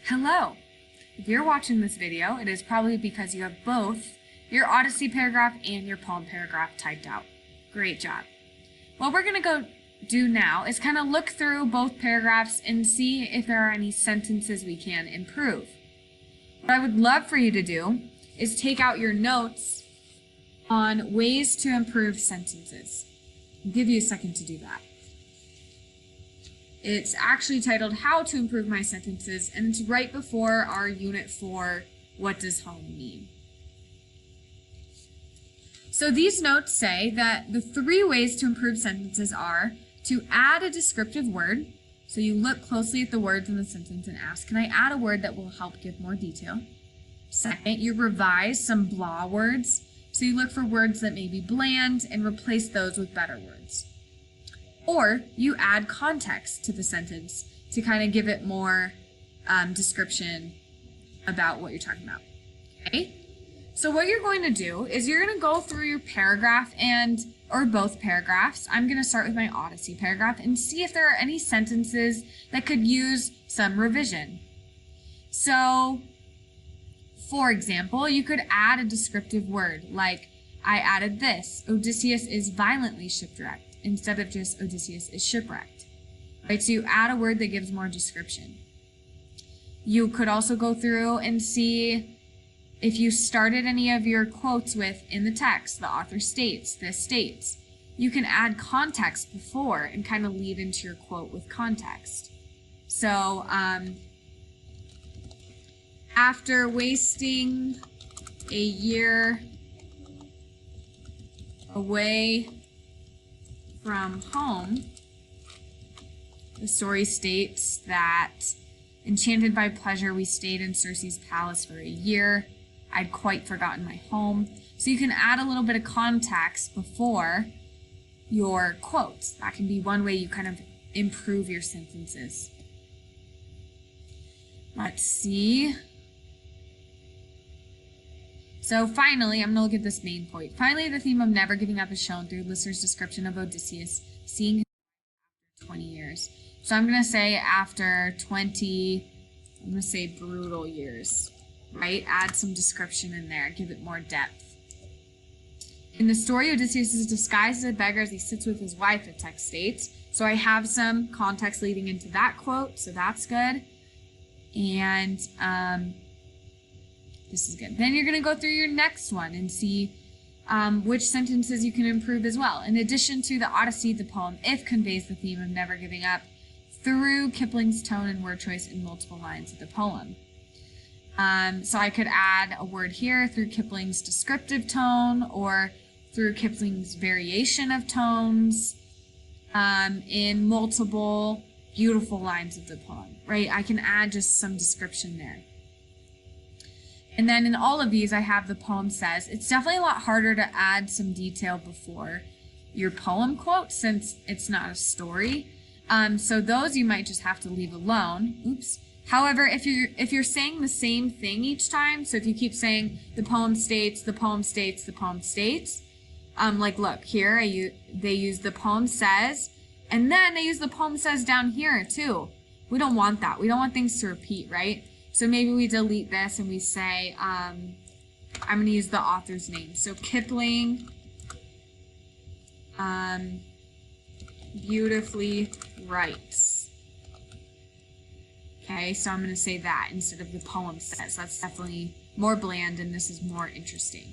Hello! If you're watching this video, it is probably because you have both your Odyssey paragraph and your poem paragraph typed out. Great job. What we're going to go do now is kind of look through both paragraphs and see if there are any sentences we can improve. What I would love for you to do is take out your notes on ways to improve sentences. I'll give you a second to do that. It's actually titled How to Improve My Sentences, and it's right before our Unit 4, What Does Home Mean? So these notes say that the 3 ways to improve sentences are to add a descriptive word. So you look closely at the words in the sentence and ask, can I add a word that will help give more detail? Second, you revise some blah words. So you look for words that may be bland and replace those with better words. Or you add context to the sentence to kind of give it more description about what you're talking about. Okay? So what you're going to do is you're going to go through your paragraph or both paragraphs. I'm going to start with my Odyssey paragraph and see if there are any sentences that could use some revision. So, for example, you could add a descriptive word like, I added this, Odysseus is violently shipwrecked, instead of just Odysseus is shipwrecked. Right? So you add a word that gives more description. You could also go through and see if you started any of your quotes with, in the text, the author states, this states. You can add context before and kind of lead into your quote with context. So, after wasting a year away from home, the story states that enchanted by pleasure, we stayed in Circe's palace for a year. I'd quite forgotten my home. So you can add a little bit of context before your quotes. That can be one way you kind of improve your sentences. Let's see. So finally, I'm going to look at this main point. Finally, the theme of never giving up is shown through Lister's description of Odysseus seeing his wife after 20 years. So I'm going to say after 20, I'm going to say brutal years, right? Add some description in there, give it more depth. In the story, Odysseus is disguised as a beggar as he sits with his wife, the text states. So I have some context leading into that quote, so that's good. And this is good. Then you're going to go through your next one and see which sentences you can improve as well. In addition to the Odyssey, the poem If conveys the theme of never giving up through Kipling's tone and word choice in multiple lines of the poem. So I could add a word here through Kipling's descriptive tone or through Kipling's variation of tones in multiple beautiful lines of the poem, right? I can add just some description there. And then in all of these, I have the poem says. It's definitely a lot harder to add some detail before your poem quote since it's not a story. So those you might just have to leave alone. Oops. However, if you're saying the same thing each time, so if you keep saying the poem states, the poem states, the poem states, like look here, they use the poem says, and then they use the poem says down here too. We don't want that. We don't want things to repeat, right? So maybe we delete this and we say, I'm going to use the author's name. So Kipling beautifully writes. Okay, so I'm going to say that instead of the poem says. That's definitely more bland and this is more interesting.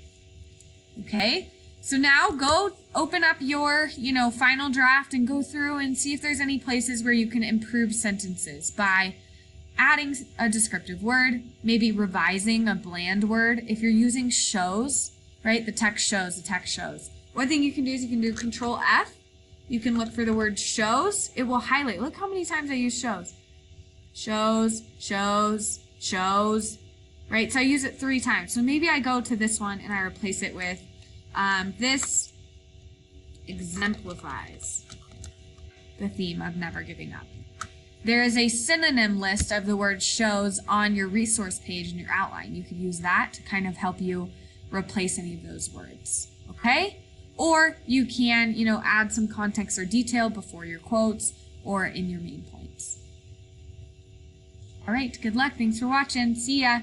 Okay, so now go open up your, final draft and go through and see if there's any places where you can improve sentences by adding a descriptive word, maybe revising a bland word. If you're using shows, right, the text shows. One thing you can do is you can do Control F. You can look for the word shows. It will highlight. Look how many times I use shows. Shows, shows, shows, right? So I use it 3 times. So maybe I go to this one and I replace it with this exemplifies the theme of never giving up. There is a synonym list of the word shows on your resource page in your outline. You could use that to kind of help you replace any of those words, okay? Or you can, add some context or detail before your quotes or in your main points. All right, good luck. Thanks for watching. See ya.